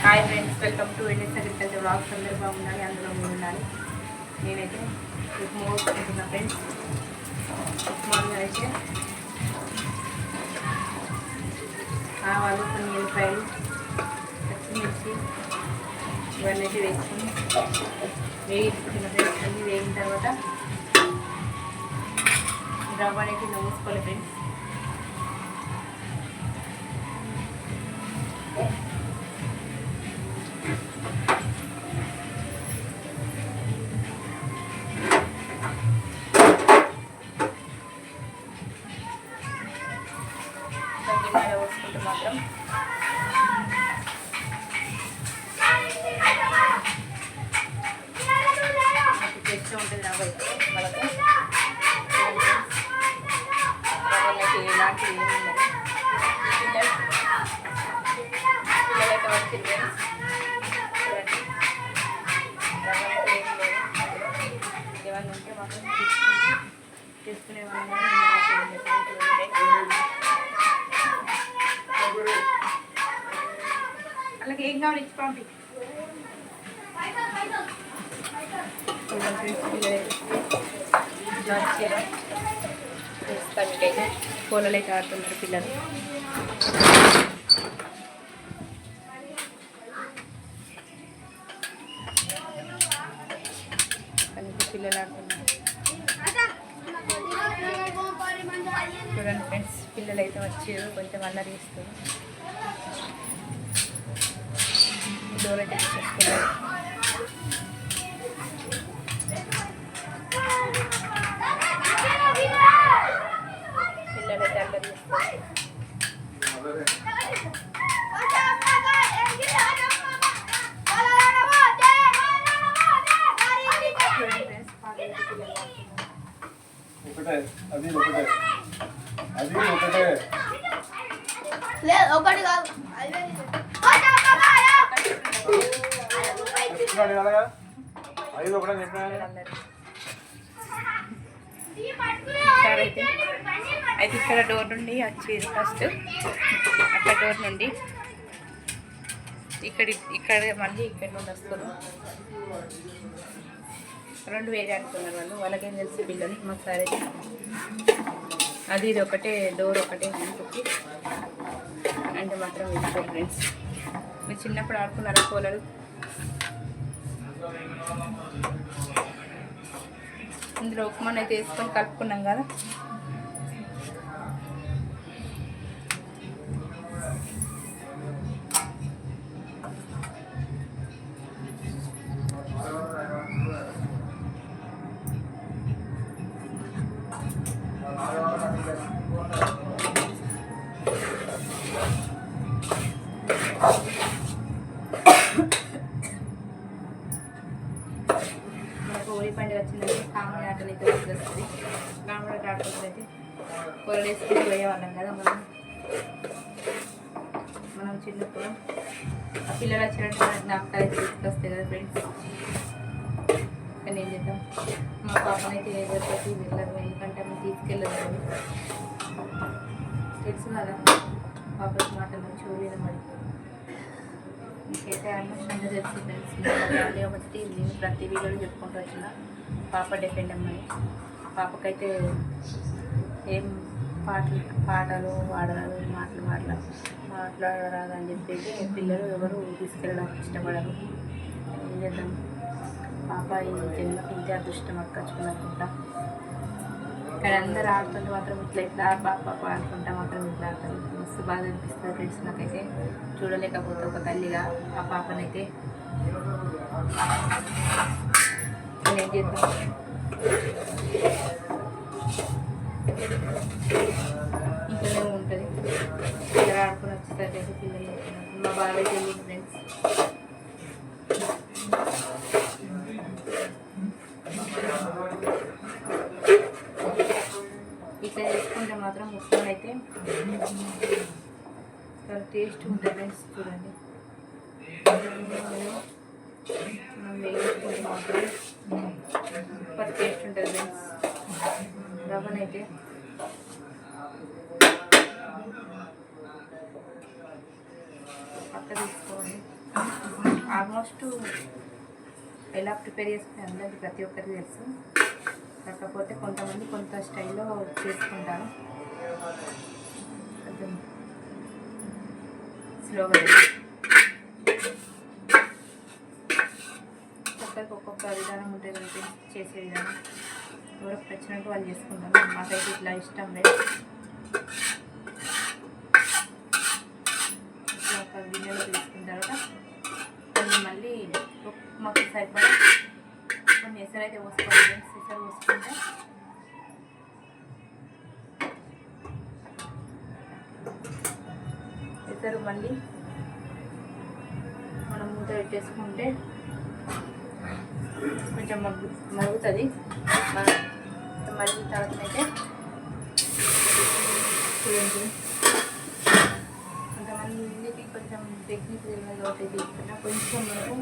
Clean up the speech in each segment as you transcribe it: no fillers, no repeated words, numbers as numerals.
Hi friends, welcome to Indian agriculture blogs. అందరూ బాగుండాలి, అందులో మీరు ఉండాలి. నేనైతే ఉప్మా వేసుకుంటున్నా ఫ్రెండ్స్. ఉప్మాలో అయితే ఆవాలు, కొన్ని ఎల్లిపాయలు, పచ్చిమిర్చి ఇవన్నీ అయితే వేసుకొని వేయించుకున్న ఫ్రెండ్స్. అన్నీ వేగిన తర్వాత రవ్వ అనేది నవ్వుకోవాలి ఫ్రెండ్స్. పోసుకుంటే మాత్రం తెచ్చి ఉంటుంది రవ్వ అయితే వాళ్ళకు రవ్వలకి ఎలాంటి ఏమి ఉండదు. పిల్లలైతే వచ్చింది చూడండి, రవ్వలకి ఏమి లేదు. ఏమన్నా ఉంటే మాత్రం తీసుకునే వాళ్ళని అలాగే ఏం కావాలి ఇచ్చి పంపి. ప్రస్తుతానికైతే పూలలు అయితే ఆడుతున్నారు పిల్లలు. పిల్లలు ఆడుతున్నారు చూడండి ఫ్రెండ్స్. పిల్లలు అయితే వచ్చారు, కొంచెం అల్లరి చేస్తారు. డోర్ అయితే తీసుకున్నారు. పిల్లలు అయితే అల్లరి చేస్తారు. ఒకటి కాదు అయితే ఇక్కడ డోర్ నుండి వచ్చేది ఫస్ట్, అక్కడ డోర్ నుండి ఇక్కడ మళ్ళీ ఇక్కడ నుండి వస్తారు. రెండు వేరే అనుకున్నారు వాళ్ళు, వాళ్ళకేం తెలిసి పిల్లలు. మాకు సరే అది ఇది ఒకటే డోర్ ఒకటే అనుకుంటే అంటే మాత్రం వెళ్ళిపోయి ఫ్రెండ్స్. మీరు చిన్నప్పుడు ఆడుకున్నారా కోలలు? ఇందులో ఉప్మాను అయితే వేసుకొని కలుపుకున్నాం కదా. హోలీ పండుగ వచ్చిందంటే కామెడీ ఆటలు అయితే వస్తుంది. కామెడీ ఆటలు అయితే కూరలు వేసుకుని పోయేవాళ్ళం కదా మనం చిన్నప్పుడు. పిల్లలు వచ్చినట్టు మన జ్ఞాపకాలు అయితే తీసుకొస్తాయి కదా ఫ్రెండ్స్. కానీ ఏం చేద్దాం, మా పాపనైతే ఏదైతే వెళ్ళరు, ఎందుకంటే మేము తీసుకెళ్ళదు. తెలుసు కదా పాపకి మాటలు చూడలేదు. మరి ఇంకైతే ఆల్మోస్ట్ అందరూ తెలిసి ఫ్రెండ్స్. కాబట్టి నేను ప్రతి వీడియోలో చెప్పుకుంటూ వచ్చిన పాప డిపెండ్ అమ్మని. పాపకైతే ఏం పాటలు పాడరాదు, మాట్లాడరాదు అని చెప్పేసి పిల్లలు ఎవరు తీసుకెళ్ళడానికి ఇష్టపడరు. ఏం చేద్దాం, పాప ఈ జన్మకి ఇంతే అదృష్టం అక్కచ్చుకున్నట్టుకుంటా. ఇక్కడ అందరూ ఆడుతుంటే మాత్రం ఇట్లా పాప ఆడుకుంటా మాత్రం ఇట్లా ఆడతారు. మస్తు బాగా అనిపిస్తుంది ఫ్రెండ్స్. నాకైతే చూడలేకపోతే ఒక తల్లిగా ఆ పాపనైతే ఏం చేద్దాం. ఇంట్లోనే ఉంటుంది. పిల్లలు ఆడుకుని వచ్చేసరికి పిల్లలు మా బాగా తెలియదు ఫ్రెండ్స్. ఇట్లా చేసుకుంటే మాత్రం ఉప్మా అయితే చాలా టేస్ట్ ఉంటుంది ఫ్రెండ్స్. చూడండి, మనం వేయించుకుంటే మాత్రం సూపర్ టేస్ట్ ఉంటుంది ఫ్రెండ్స్. రవ్వనైతే పక్క తీసుకోవాలి. ఆల్మోస్ట్ ఎలా ప్రిపేర్ చేసుకుని అందరికీ ప్రతి ఒక్కరికి తెలుసు. కాకపోతే కొంతమంది కొంత స్టైల్లో చేసుకుంటారు. కొంచెం స్లోగా ఒక్కొక్కరికి ఒక్కొక్క విధానం ఉంటుంది చేసే విధానం. ఎవరికి నచ్చినట్టు వాళ్ళు చేసుకుంటారు. మాకైతే ఇట్లా ఇష్టం లేదు. ఇట్లా ఒక గిన్నెలో తీసుకున్న తర్వాత కొన్ని మళ్ళీ మాకు సరిపడా కొన్ని ఎసరు అయితే పోసుకోవాలి. ఎసరు పోసుకుంటే ఎసరు మళ్ళీ మనం మూత పెట్టేసుకుంటే కొంచెం మరుగుతుంది. మరిగిన తర్వాత అయితే చూడండి, కొంతమందికి కొంచెం టెక్నిక్ తెలియదు కాబట్టి తీసుకున్నా కొంచెం మనకు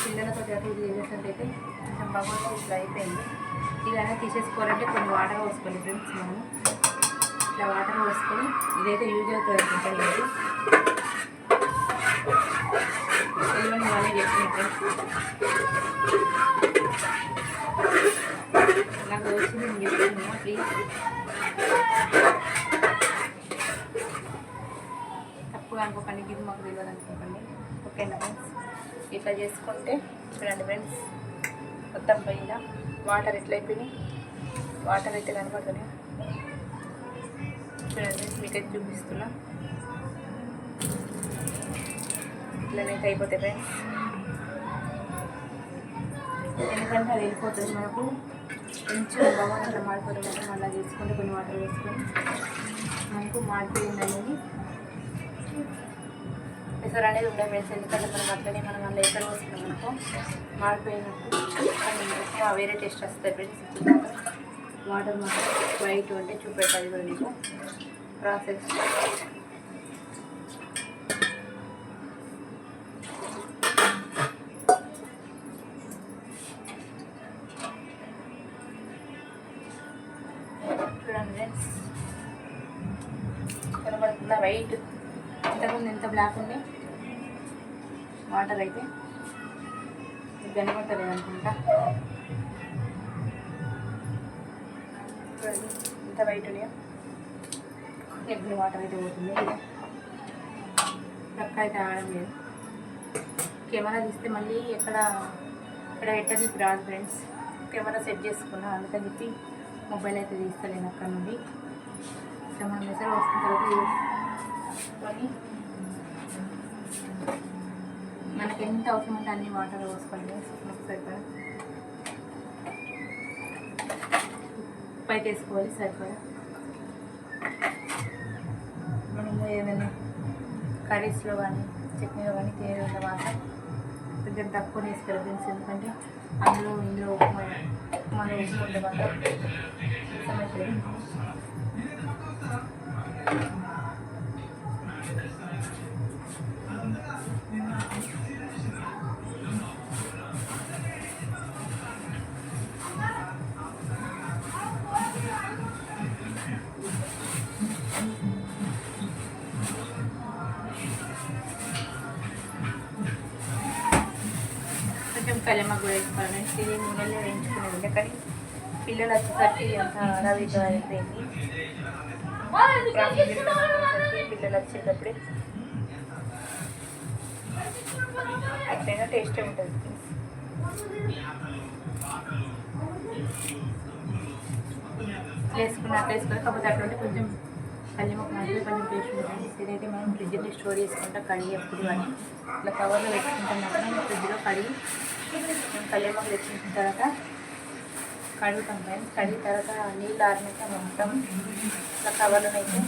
పిల్లలతో అటు ఇది చేసేసరికి కొంచెం బాగా ఇట్లా అయిపోయింది. ఇదైనా తీసేసుకోవాలంటే కొన్ని వాటర్ పోసుకోవాలి ఫ్రెండ్స్. మనము ఇట్లా వాటర్ పోసుకొని ఇదైతే యూజ్ అవుతుంది అనుకుంటాను. లేదు తెలియని వాళ్ళే చెప్పిన ఫ్రెండ్స్. నాకు వచ్చింది నేను చెప్తున్నా, ప్లీజ్ తప్పుగా అనుకోకండి. ఇది మాకు తెలియదు అనుకోకండి. ఓకేనా ఫ్రెండ్స్? ఇట్లా చేసుకుంటే చూడండి ఫ్రెండ్స్, మొత్తం పైన వాటర్ ఎట్లా అయిపోయినాయి. వాటర్ అయితే కనబడుతున్నాయి చూడండి, మీకైతే చూపిస్తున్నా. ఇట్లనైతే అయిపోతాయి ఫ్రెండ్స్. ఎందుకంటే అది వెళ్ళిపోతుంది మనకు. కొంచెం బాగా అట్లా మాడిపోతుంది కదా, మళ్ళీ చేసుకుంటే కొన్ని వాటర్ వేసుకొని మనకు మాడిపోయింది అనేది ఎసరు అనేది ఉండే ఫ్రెండ్స్. ఎందుకంటే మనం అట్లనే మనం అందులో ఎసరు వస్తున్నాం అనుకో మాడిపోయినట్టు వేరే టేస్ట్ వస్తుంది ఫ్రెండ్స్. వాటర్ మాత్రం వైట్ అంటే చూపెట్టాలి కూడా మీకు ప్రాసెస్. చూడండి ఫ్రెండ్స్, కనబడుతుందా వైట్? ఇంతకుముందు ఎంత బ్లాక్ ఉంది వాటర్ అయితే, మీకు కనబడతలేదు అనుకుంటా. చూడండి ఇంత వైట్ ఉన్నాయో. ఇప్పుడు వాటర్ అయితే పోతుంది. పక్క అయితే ఆడడం లేదు. కెమెరా తీస్తే మళ్ళీ ఎక్కడ పెట్టడానికి రాదు ఫ్రెండ్స్. కెమెరా సెట్ చేసుకున్నా, అందుకని చెప్పి మొబైల్ అయితే తీస్తలేను అక్కడ నుండి. ఇట్లా మనం మెసేజ్ వస్తున్న తర్వాత తీసుకొని మనకి ఎంత అవసరం అంటే అన్ని వాటర్ పోసుకోండి. మనకు సరిపడా ఉప్పు అయితే వేసుకోవాలి సరిపడా. మనము ఏదైనా కర్రీస్లో కానీ చట్నీలో కానీ తేలిన మాత్రం కొంచెం తక్కువ వేసుకోవాలి ఫ్రెండ్స్. ఎందుకంటే ఇందులో ఉప్పు మనం వేసుకుంటే మాత్రం సమస్య. కొంచెం కళ్యామాకు కూడా వేసుకోవాలి. ఇది నూనెలో వేయించుకునేది, కానీ పిల్లలు వచ్చేసరికి అంత హడావిడిగా అయిపోయింది. పిల్లలు వచ్చేటప్పుడే అట్లయినా టేస్టే ఉంటుంది. వేసుకుని కాకపోతే అట్లా కొంచెం కళ్యామాకు నాటితే కొంచెం టేస్ట్ ఉంటుంది. ఇదైతే మనం ఫ్రిడ్జ్లో స్టోర్ చేసుకుంటాం కడిగి ఎప్పుడు కానీ ఇట్లా కవర్లో పెట్టుకుంటాం. మాత్రం ఫ్రిడ్జ్లో కడిగి కళ్యామాకు తెచ్చుకున్న తర్వాత కడుగుతాం ఫ్రెండ్స్. కడిగిన తర్వాత నీళ్ళు ఆరినాక మొత్తం ఇట్లా కవర్లో అయితే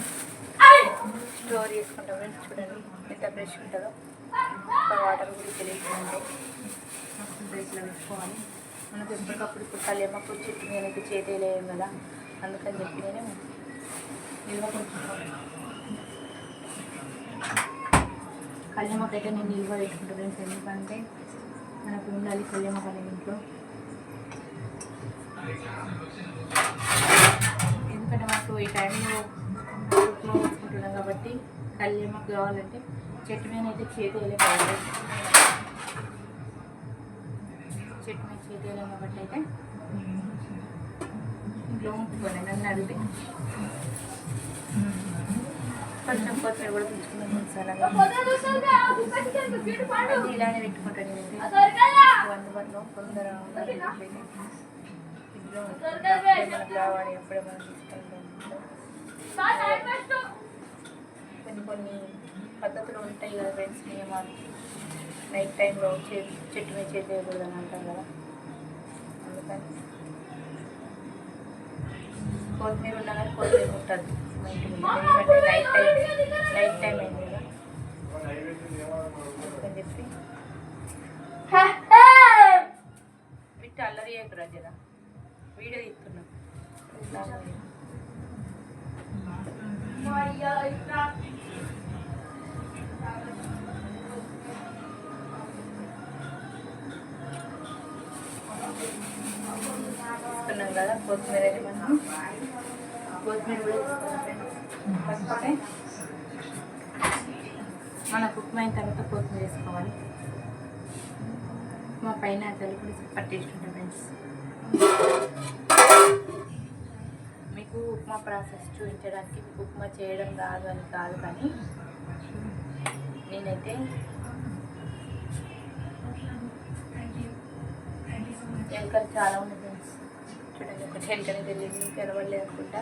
స్టోర్ చేసుకుంటాం ఫ్రెండ్స్. చూడండి ఎంత ఫ్రెష్ ఉంటుందో. వాటర్ కూడా తెలియకుండా ఇట్లా పెట్టుకోవాలి. మనకు ఎప్పటికప్పుడు ఇప్పుడు కళ్యామాకు చెట్టు నేనైతే చేతేయలేము కదా, అందుకని చెప్పి నేను నిల్వ పెట్టుకుంటాను. కళ్యామాకు అయితే నేను నిల్వ పెట్టుకుంటాను ఫ్రెండ్స్. ఎందుకంటే మనకు ఉండాలి కళ్యామాకు అనే ఇంట్లో. ఎందుకంటే మాకు ఈ టైంలో ఉప్మా వేసుకుంటున్నాం కాబట్టి కళ్యామాకు కావాలంటే చెట్టు మీద అయితే చేతి వేయలేదు, చెట్టు మీద చేతి వేయలేము కాబట్టి అయితే ఇంట్లో ఉంటుకోండి. నన్ను అడిగితే కొంచెం కొత్తిమీర కూడా తెచ్చుకున్నాం మసాలాగా ఇలానే పెట్టుకుంటాను నేనైతే. అందుబాటులో కొందరు ఇంట్లో మనకు రావాలి ఎప్పుడే మనం తీసుకుంటాం. కొన్ని పద్ధతులు ఉంటాయి కదా ఫ్రెండ్స్, నియమాలు. నైట్ టైంలో చెట్టు మీద చేతి వేయకూడదు అని అంటారు కదా, అందుకని కొత్తిమీర ఉన్నా కానీ కొత్తిమీర ఉంటుంది మా ఇంటి ముందు. ఎందుకంటే నైట్ టైం అయింది కదా అని చెప్పి విట్టు అల్లరి చేయకురా జరా, వీడియో తీస్తున్నాం. తీసుకున్నాం కదా కొత్తిమీర అయితే మనం కొత్తిమీర కూడా తీసుకున్నాం. మన కుక్ అయిన తర్వాత కొత్తిమీర వేసుకోవాలి. మా పైన అసలు కూడా సూపర్ టేస్ట్ ఉంటుంది ఫ్రెండ్స్. మీకు ఉప్మా ప్రాసెస్ చూపించడానికి మీకు ఉప్మా చేయడం రాదు అని కాదు, కానీ నేనైతే ఎలుకలు చాలా ఉన్నాయి ఫ్రెండ్స్. చూడండి, ఒకటి ఎలుకనే తెలియదు, మీకు తెలవలేదు అనుకుంటా.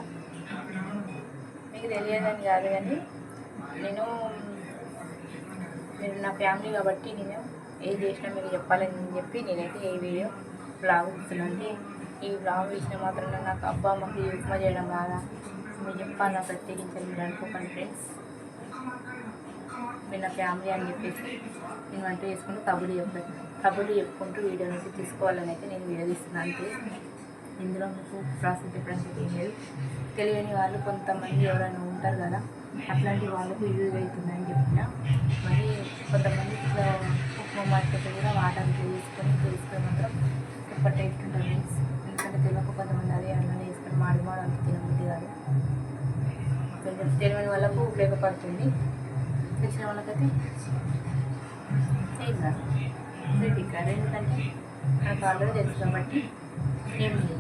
మీకు తెలియదని కాదు, కానీ మీరు నా ఫ్యామిలీ కాబట్టి నేను ఏం చేసినా మీరు చెప్పాలని చెప్పి నేనైతే ఈ వీడియో బ్లాగ్ ఇస్తున్నాను. ఈ బ్లాగ్ ఇచ్చిన మాత్రం నాకు అబ్బా మాకు ఈ ఉప్మా చేయడం రాదా మీరు చెప్పాలా ప్రత్యేకించాలి మీరు అనుకోకండి ఫ్రెండ్స్. మీరు నా ఫ్యామిలీ అని చెప్పేసి నేను వంట చేసుకుంటూ కబుర్లు చెప్పుకుంటూ వీడియోని తీసుకోవాలని అయితే నేను వీడియో తీస్తున్నాను. ఇందులో మీకు ప్రాసెస్ చెప్పడానికి ఏం లేదు. తెలియని వాళ్ళు కొంతమంది ఎవరైనా ఉంటారు కదా, అట్లాంటి వాళ్ళకు యూజ్ అవుతుందని చెప్పిన. మరి కొంతమంది ఇట్లా ఉప్మా మార్కెట్ కూడా వాటర్ ఇట్లా తీసుకొని తెలుసుకొని మాత్రం సూపర్ టేస్ట్ ఉంటుంది ఫ్రెండ్స్. ఎందుకంటే తెలియక కొంతమంది అదే అన్నీ వేసుకొని మాడి అంత తినబుద్ధి కాదు. కొంచెం తెలియని వాళ్ళకు ఉపయోగపడుతుంది, తెలిసిన వాళ్ళకైతే ఏం కాదు. రెడీ కాదు, ఎందుకంటే నాకు ఆల్రెడీ తెలుసు కాబట్టి ఏం లేదు.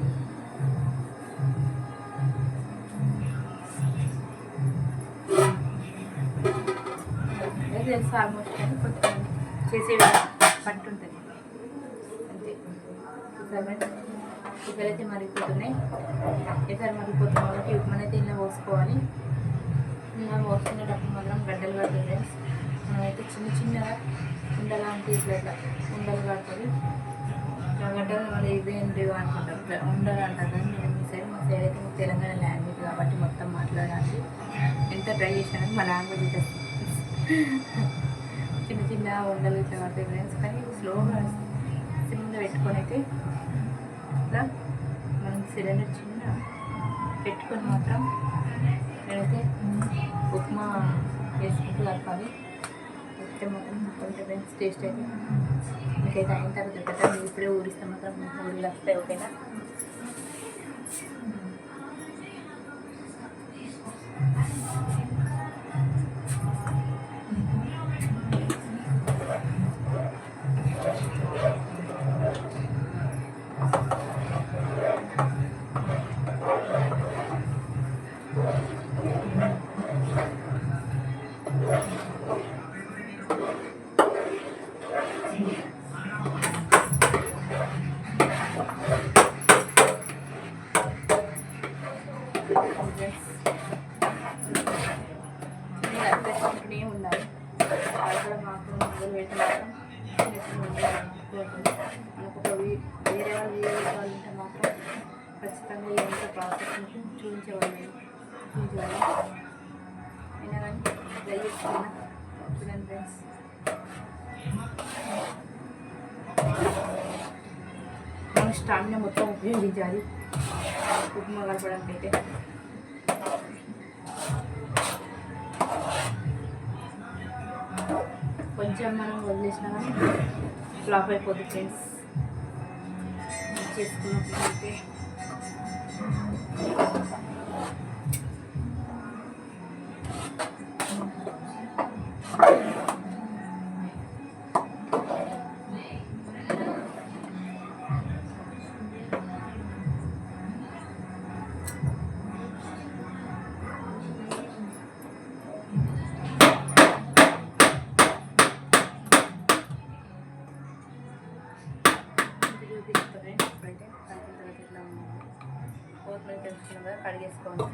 తెలుసు ఆల్మోస్ట్, కానీ కొంతమంది చేసే పట్టు ఉంటుంది అంతే. ఇక్కడైతే మరిగిపోతున్నాయి. ఈసారి మరిగిపోతున్న వాళ్ళకి ఉప్మానైతే ఇలా పోసుకోవాలి. ఇలా పోసుకునేటప్పుడు మాత్రం గడ్డలు కడుతుంది ఫ్రెండ్స్. మనమైతే చిన్నగా ఉండలాంటి ఇట్లా ఉండలు కడుతుంది. గడ్డలు మరి ఇదేంటి అనుకుంటారు, ఉండలు అంటారు. కానీ నేను మా సైడ్ అయితే తెలంగాణ లాంగ్వేజ్ కాబట్టి మొత్తం మాట్లాడాలి. ఎంత ట్రై చేసినా మా లాంగ్వేజ్ అయితే చిన్న ఉండలు ఇట్లా పడతాయి ఫ్రెండ్స్. కానీ స్లోగా సిమ్లో పెట్టుకొని అయితే ఇట్లా మనం సిలిండర్ చిన్న పెట్టుకొని మాత్రం నేనైతే ఉప్మా వేసుకుంటూ కలపాలి. అయితే మాత్రం కొంచెం ఫ్రెండ్స్ టేస్ట్ అయితే మీకైతే అయిన తర్వాత చెప్పేట మీరు ఇప్పుడే ఊరిస్తే మాత్రం ఊరిలో వస్తాయి. ఓకేనా? అర్థం ఉండాలి. అక్కడ మాకు మొదలు పెట్టాలి. మనకు వేరే వాళ్ళు ఉంటే మాత్రం ఖచ్చితంగా ఎంత ప్రాసెస్ చూపించేవాళ్ళు అయినా కానీ ట్రై చేసుకున్నా. చూడండి ఫ్రెండ్స్, మనం స్టామినా మొత్తం ఉపయోగించాలి ఉప్మా కలపడానికి. అయితే కొంచెం మనం వదిలేసినా కానీ ఫ్లాప్ అయిపోతుంది ఫ్రెండ్స్. చేసుకున్నప్పుడు అయితే కడిగేసుకున్నాం కదా, కడిగేసుకోవాలి.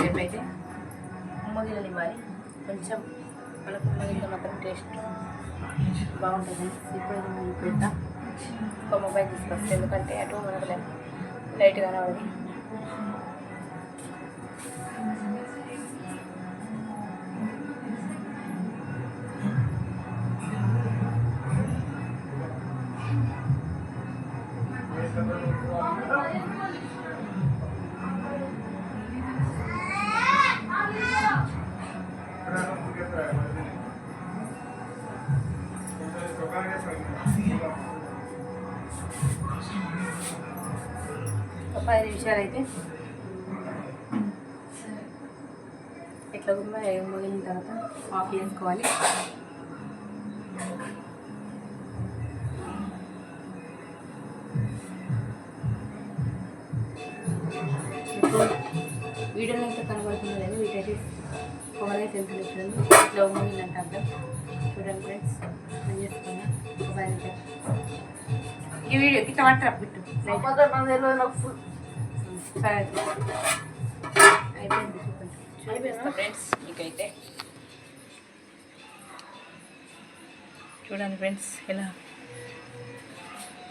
రేపైతే ఉమ్మగిలని ఇవ్వాలి, కొంచెం మనకు ఉమ్మగిలితో మాత్రం టేస్ట్ బాగుంటుంది. ఇప్పుడు పెడతా ఒక మొబైల్ తీసుకొస్తే, ఎందుకంటే అటు మనకు లైట్ కనబడదు. ఒక 10 నిమిషాలు అయితే ఇట్లా ఉమ్మగిలిన తర్వాత ఆఫ్ చేసుకోవాలి. వీడియోలో అయితే కనబడుతుంది లేదు, వీటైతే పొగలే తెలుసుకుంటుంది. ఇట్లా ఉమ్మగిలినంటే అర్థం. చూడండి ఫ్రెండ్స్, నేను చేసుకున్నా ఈ వీడియోకి టమాటా పెట్టు అయిపోయింది ఫ్రెండ్స్. మీకైతే చూడండి ఫ్రెండ్స్, ఎలా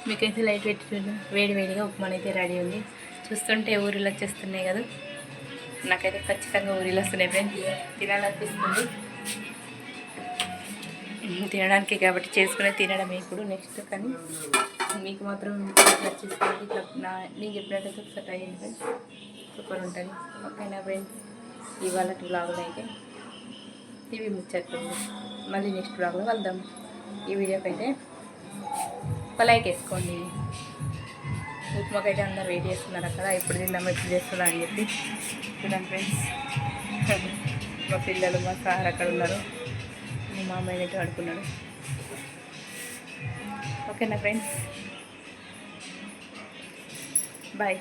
మీకైతే లైట్ పెట్టి చూడండి. వేడివేడిగా ఉప్మాన్ అయితే రెడీ ఉంది. చూస్తుంటే ఊరిలో వచ్చేస్తున్నాయి కదా, నాకైతే ఖచ్చితంగా ఊరిలో వస్తున్నాయి ఫ్రెండ్స్. తినాలనిపిస్తుంది, తినడానికి కాబట్టి చేసుకునే తినడమే ఇప్పుడు నెక్స్ట్. కానీ మీకు మాత్రం ఇట్లా చేసుకోండి, ఇట్లా నేను చెప్పినట్టయితే ఒకసారి ట్రై చేయండి ఫ్రెండ్స్, సూపర్ ఉంటుంది. ఓకేనా ఫ్రెండ్స్, ఇవాళ వ్లాగులు అయితే ఇవి ముచ్చట్లేదు. మళ్ళీ నెక్స్ట్ వ్లాగ్లో వెళ్దాం. ఈ వీడియోకి అయితే ఒక లైక్ వేసుకోండి. ఉప్మాకైతే అందరు వెయిట్ చేస్తున్నారు అక్కడ, ఎప్పుడు తిందాం ఎప్పుడు చేస్తున్నా అని చెప్పి. చూడండి ఫ్రెండ్స్, మా పిల్లలు మా సార్ అక్కడ ఉన్నారు, మా మామయ్య అయితే ఆడుకున్నాడు. ఓకేనా ఫ్రెండ్స్, బాయ్.